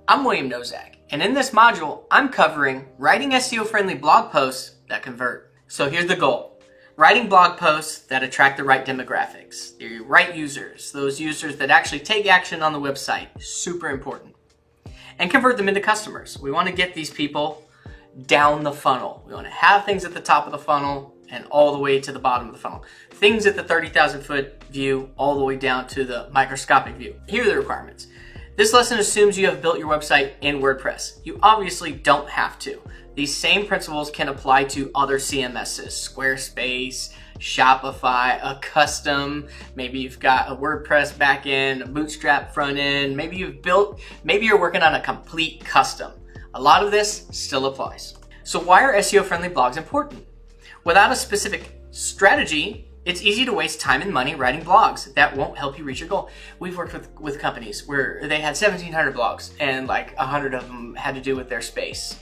I'm William Nozak, and in this module, I'm covering writing SEO-friendly blog posts that convert. So here's the goal. Writing blog posts that attract the right demographics, the right users, those users that actually take action on the website, super important. And convert them into customers. We want to get these people down the funnel. We want to have things at the top of the funnel and all the way to the bottom of the funnel. Things at the 30,000 foot view all the way down to the microscopic view. Here are the requirements. This lesson assumes you have built your website in WordPress. You obviously don't have to. These same principles can apply to other CMSs, Squarespace, Shopify, a custom, maybe you've got a WordPress backend, a Bootstrap front end, maybe you're working on a complete custom. A lot of this still applies. So why are SEO-friendly blogs important? Without a specific strategy, it's easy to waste time and money writing blogs that won't help you reach your goal. We've worked with companies where they had 1,700 blogs and like 100 of them had to do with their space,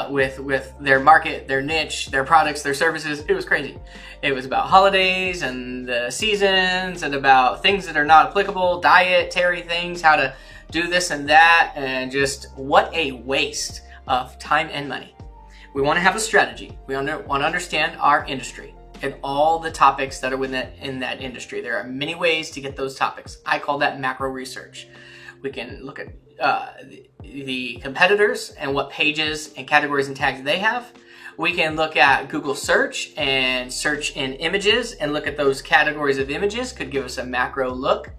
with their market, their niche, their products, their services. It was crazy. It was about holidays and the seasons and about things that are not applicable, dietary things, how to do this and that, and just what a waste of time and money. We want to have a strategy. We want to understand our industry and all the topics that are in that industry. There are many ways to get those topics. I call that macro research. We can look at the competitors and what pages and categories and tags they have. We can look at Google search and search in images and look at those categories of images. Could give us a macro look.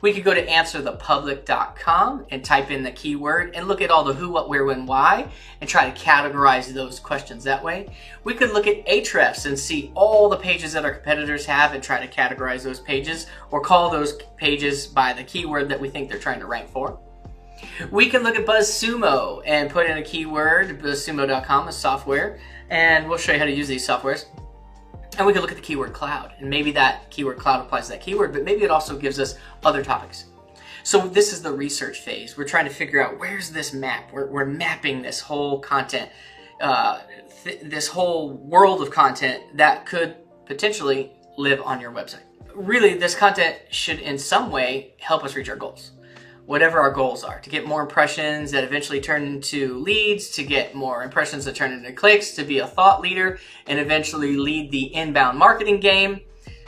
We could go to answerthepublic.com and type in the keyword and look at all the who, what, where, when, why, and try to categorize those questions that way. We could look at Ahrefs and see all the pages that our competitors have and try to categorize those pages or call those pages by the keyword that we think they're trying to rank for. We can look at BuzzSumo and put in a keyword, buzzsumo.com, a software, and we'll show you how to use these softwares. And we can look at the keyword cloud, and maybe that keyword cloud applies to that keyword, but maybe it also gives us other topics. So this is the research phase. We're trying to figure out where's this map. We're mapping this whole content, this whole world of content that could potentially live on your website. Really, this content should in some way help us reach our goals. Whatever our goals are, to get more impressions that eventually turn into leads, to get more impressions that turn into clicks, to be a thought leader, and eventually lead the inbound marketing game.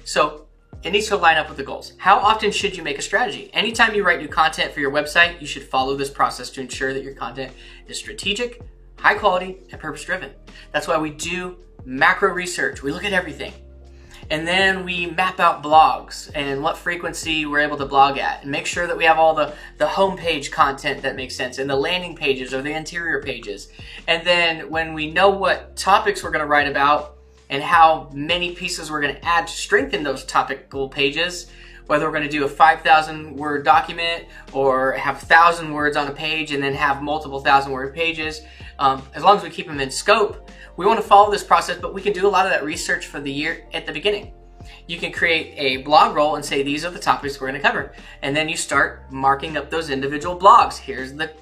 So it needs to line up with the goals. How often should you make a strategy? Anytime you write new content for your website, you should follow this process to ensure that your content is strategic, high quality, and purpose-driven. That's why we do macro research. We look at everything. And then we map out blogs and what frequency we're able to blog at, and make sure that we have all the homepage content that makes sense and the landing pages or the interior pages. And then when we know what topics we're going to write about and how many pieces we're going to add to strengthen those topical pages, whether we're going to do a 5,000 word document or have 1,000 words on a page and then have multiple 1,000 word pages, as long as we keep them in scope, we want to follow this process, but we can do a lot of that research for the year at the beginning. You can create a blog roll and say, these are the topics we're going to cover. And then you start marking up those individual blogs. Here's the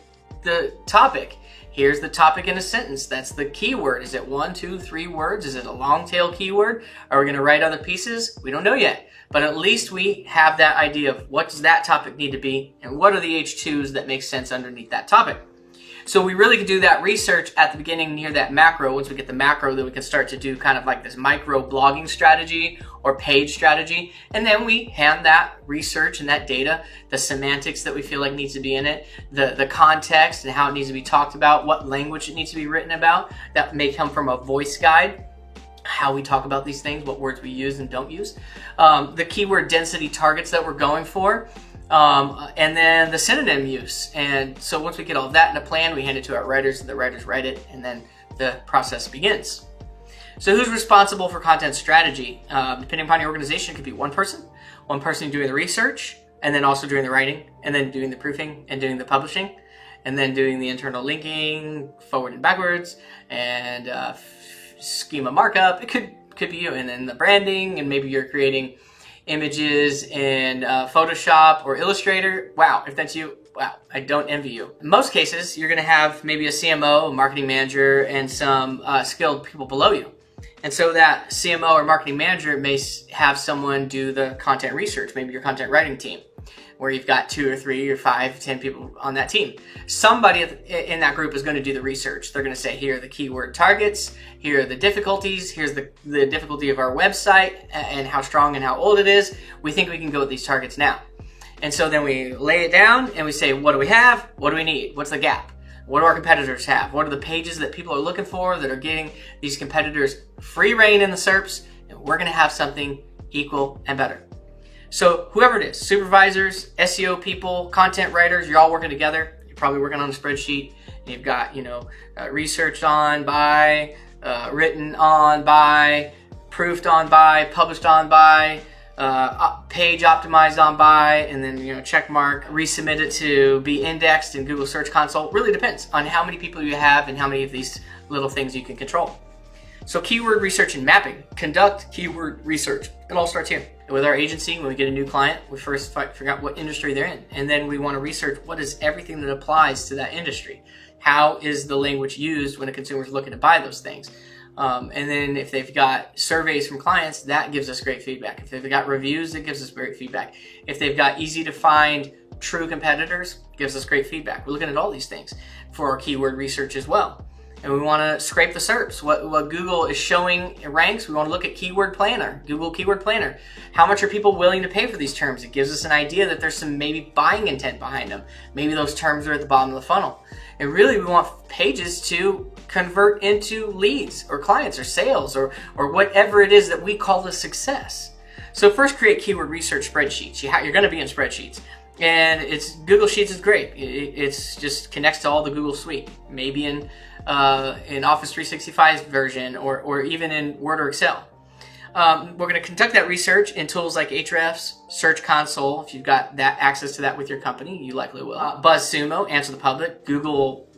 topic. Here's the topic in a sentence. That's the keyword. Is it 1, 2, 3 words? Is it a long tail keyword? Are we going to write other pieces? We don't know yet. But at least we have that idea of what does that topic need to be and what are the H2s that make sense underneath that topic. So we really can do that research at the beginning near that macro. Once we get the macro, then we can start to do kind of like this micro blogging strategy or page strategy. And then we hand that research and that data, the semantics that we feel like needs to be in it, the context and how it needs to be talked about, what language it needs to be written about. That may come from a voice guide, how we talk about these things, what words we use and don't use, the keyword density targets that we're going for, and then the synonym use. And so once we get all that in a plan, we hand it to our writers, and the writers write it, and then the process begins. So who's responsible for content strategy? Depending upon your organization, it could be one person doing the research, and then also doing the writing, and then doing the proofing, and doing the publishing, and then doing the internal linking, forward and backwards, and schema markup. It could be you, and then the branding, and maybe you're creating images in Photoshop or Illustrator. Wow, if that's you, wow, I don't envy you. In most cases, you're going to have maybe a CMO, a marketing manager, and some skilled people below you. And so that CMO or marketing manager may have someone do the content research, maybe your content writing team, where you've got 2 or 3 or 5, 10 people on that team. Somebody in that group is going to do the research. They're going to say, here are the keyword targets, here are the difficulties, here's the difficulty of our website and how strong and how old it is. We think we can go with these targets now. And so then we lay it down and we say, what do we have? What do we need? What's the gap? What do our competitors have? What are the pages that people are looking for that are getting these competitors free reign in the SERPs? And we're going to have something equal and better. So whoever it is, supervisors, SEO people, content writers, you're all working together. You're probably working on a spreadsheet. And you've got, researched on by, written on by, proofed on by, published on by, page optimized on by, and then check mark, resubmit it to be indexed in Google Search Console. Really depends on how many people you have and how many of these little things you can control. So keyword research and mapping. Conduct keyword research. It all starts here. With our agency, when we get a new client, we first figure out what industry they're in, and then we want to research what is everything that applies to that industry. How is the language used when a consumer is looking to buy those things? And then if they've got surveys from clients, that gives us great feedback. If they've got reviews, it gives us great feedback. If they've got easy to find true competitors, gives us great feedback. We're looking at all these things for our keyword research as well. And we want to scrape the SERPs. What Google is showing ranks, we want to look at Keyword Planner, Google Keyword Planner. How much are people willing to pay for these terms? It gives us an idea that there's some maybe buying intent behind them. Maybe those terms are at the bottom of the funnel. And really, we want pages to convert into leads or clients or sales or whatever it is that we call a success. So first, create keyword research spreadsheets. You're going to be in spreadsheets. And Google Sheets is great. It's just connects to all the Google suite. Maybe in Office 365's version or even in Word or Excel. We're going to conduct that research in tools like Ahrefs, Search Console. If you've got that access to that with your company, you likely will. BuzzSumo, Answer the Public, Google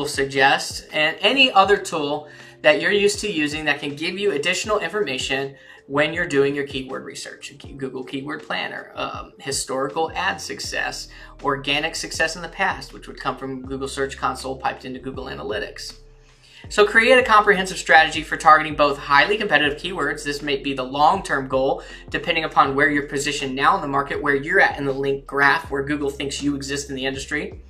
Suggest, and any other tool that you're used to using that can give you additional information when you're doing your keyword research. Google Keyword Planner, historical ad success, organic success in the past, which would come from Google Search Console piped into Google Analytics. So create a comprehensive strategy for targeting both highly competitive keywords. This may be the long-term goal, depending upon where you're positioned now in the market, where you're at in the link graph, where Google thinks you exist in the industry.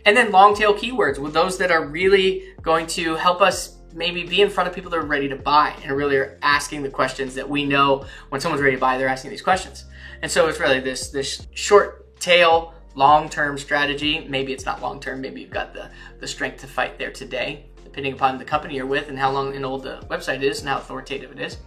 And then long-tail keywords, with those that are really going to help us maybe be in front of people that are ready to buy and really are asking the questions that we know when someone's ready to buy, they're asking these questions. And so it's really this short tail, long-term strategy. Maybe it's not long-term. Maybe you've got the strength to fight there today, depending upon the company you're with and how long and old the website is and how authoritative it is.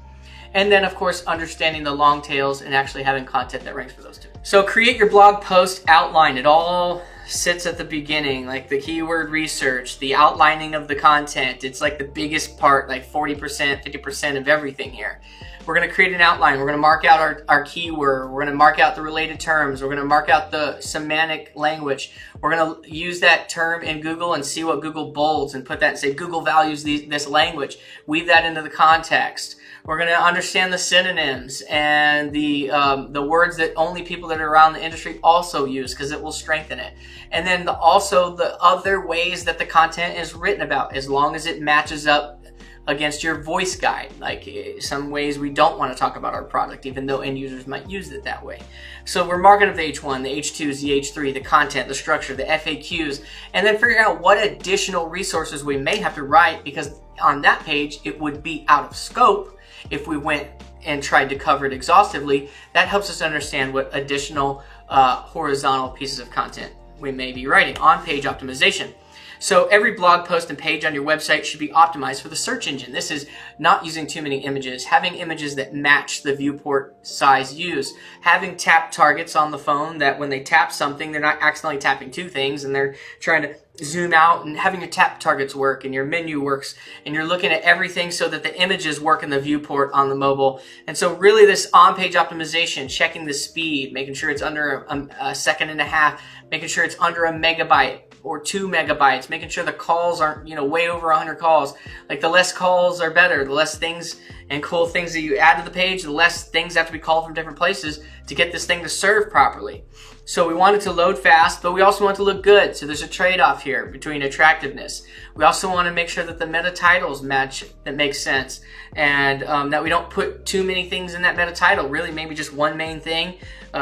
And then, of course, understanding the long tails and actually having content that ranks for those two. So create your blog post outline. It all sits at the beginning, like the keyword research, the outlining of the content. It's like the biggest part, like 40%, 50% of everything here. We're going to create an outline. We're going to mark out our keyword. We're going to mark out the related terms. We're going to mark out the semantic language. We're going to use that term in Google and see what Google bolds and put that and say Google values this language. Weave that into the context. We're going to understand the synonyms and the words that only people that are around the industry also use, because it will strengthen it. And then also the other ways that the content is written about, as long as it matches up against your voice guide. Like some ways we don't want to talk about our product, even though end users might use it that way. So we're marking up the H1, the H2s, the H3, the content, the structure, the FAQs, and then figuring out what additional resources we may have to write, because on that page it would be out of scope if we went and tried to cover it exhaustively. That helps us understand what additional horizontal pieces of content we may be writing. On-page optimization. So every blog post and page on your website should be optimized for the search engine. This is not using too many images, having images that match the viewport size used, having tap targets on the phone that when they tap something, they're not accidentally tapping two things and they're trying to zoom out, and having your tap targets work and your menu works and you're looking at everything so that the images work in the viewport on the mobile. And so really this on-page optimization, checking the speed, making sure it's under a second and a half, making sure it's under a megabyte or 2 megabytes, making sure the calls aren't, way over 100 calls. Like the less calls are better, the less things and cool things that you add to the page, the less things have to be called from different places to get this thing to serve properly. So we want it to load fast, but we also want it to look good. So there's a trade-off here between attractiveness. We also want to make sure that the meta titles match, that makes sense, and that we don't put too many things in that meta title. Really, maybe just one main thing.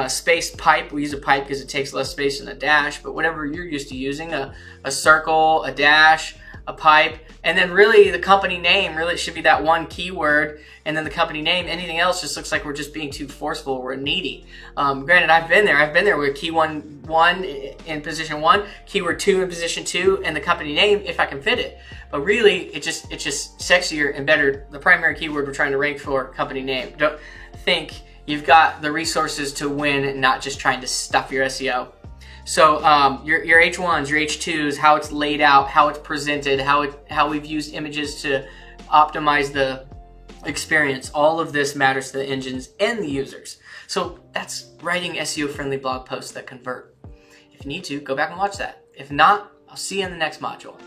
Space pipe. We use a pipe because it takes less space than a dash, but whatever you're used to using, a circle, a dash, a pipe, and then really the company name, really it should be that one keyword, and then the company name. Anything else just looks like we're just being too forceful, we're needy. Granted, I've been there with keyword 1 in position 1, keyword 2 in position 2, and the company name if I can fit it. But really, it's just sexier and better. The primary keyword we're trying to rank for, company name. Don't think you've got the resources to win, not just trying to stuff your SEO. So your H1s, your H2s, how it's laid out, how it's presented, how we've used images to optimize the experience, all of this matters to the engines and the users. So that's writing SEO-friendly blog posts that convert. If you need to, go back and watch that. If not, I'll see you in the next module.